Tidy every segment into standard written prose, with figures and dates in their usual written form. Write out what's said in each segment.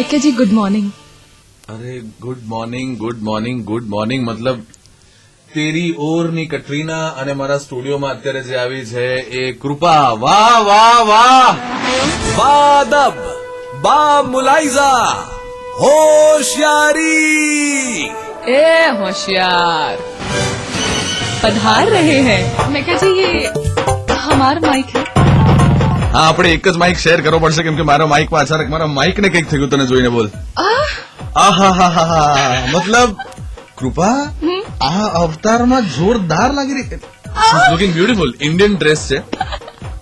मैके जी good morning. अरे good morning મતલબ તેરી ઓરની કટરીના અને મારા સ્ટુડિયોમાં અત્યારે જે આવી છે એ કૃપા. વાહ વાહ વાહ वादब बा मुलाइजा होशियारी. ए होशियार पधार रहे हैं. मैके जी ये हमारा माइक है. હા આપણે એક જ માઇક શેર કરવો પડશે કેમ કે મારા માઇકમાં અચાનક મારા માઇકને કંઈક થયું. તને જોઈને બોલ. આહાહાહા મતલબ કૃપા આ અવતારમાં જોરદાર લાગી રહી છે. Looking beautiful. ઇન્ડિયન ડ્રેસ છે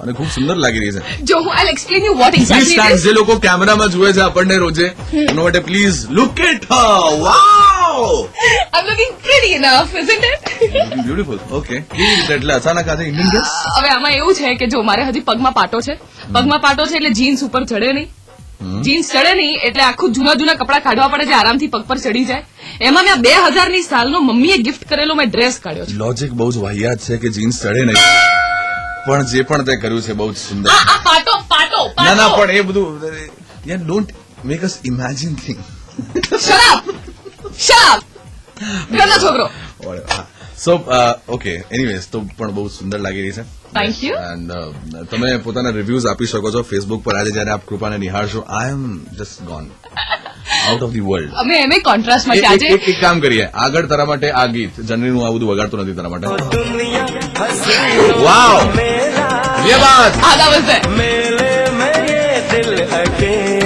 અને ખૂબ સુંદર લાગી રહી છે. जो हूँ I explain you what please exactly stand. જે લોકો કેમેરામાં જુએ છે આપણને રોજે એનો માટે પ્લીઝ look it. Wow I am looking pretty enough isn't it. Beautiful. Okay કેવી રીતે એટલે અચાનક આજે ઇન્ડિયન ડ્રેસ? હવે આમાં એવું છે કે જો મારે હજી પગમાં પાટો છે એટલે જીન્સ ઉપર ચડે નહીં. જીન્સ ચડે નહીં એટલે આખું જૂના કપડા કાઢવા પડે છે આરામથી પગ પર ચડી જાય. એમાં મેં 2000 ની સાલનો મમ્મીએ ગિફ્ટ કરેલો મેં ડ્રેસ કાઢ્યો છે. લોજિક બહુ જ વાહિયાત છે કે જીન્સ ચડે નહીં પણ જે પણ તે કર્યું છે બહુ જ સુંદર. પાટો પાટો ના ના પણ એ બધું યાર don't make us imagine thing. શરાબ ઘરનો છોકરો. સો ઓકે એનીવેઝ તો પણ બહુ સુંદર લાગી રહી છે. Thank you. એન્ડ તમે પોતાના રિવ્યુઝ આપી શકો છો ફેસબુક પર. આજે જયારે આપ કૃપાને નિહાળશો I am just gone out of the world. અમે એમ કોન્ટ્રાસ્ટ માટે આજે એક કામ કરીએ આગળ તારા માટે આ ગીત જનરલી હું આ બધું વગાડતો નથી તારા માટે. વાવ ये बात આદા વસે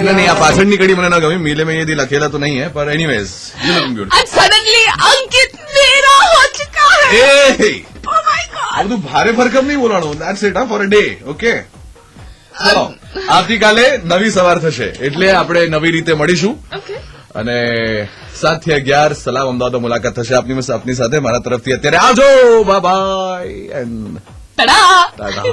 नहीं આ પાછળની કડી મને ના ગમી. મિલે મેં ये दिल अकेला तो नहीं है पर एनीवेज यू लुकिंग ब्यूटीफुल. आज सडनली अंकित मेरा हो चुका है. ए Oh my God. આ બધું ભારે ભરકમ નહીં બોલાણું. That's it for a day. Okay ચલો આવતીકાલે નવી સવાર થશે એટલે આપણે નવી રીતે મળીશું Okay. અને 7 થી 11 સલામ અમદાવાદ મુલાકાત થશે આપની સાથે. મારા તરફથી અત્યારે આવજો. Bye bye and tada Tata.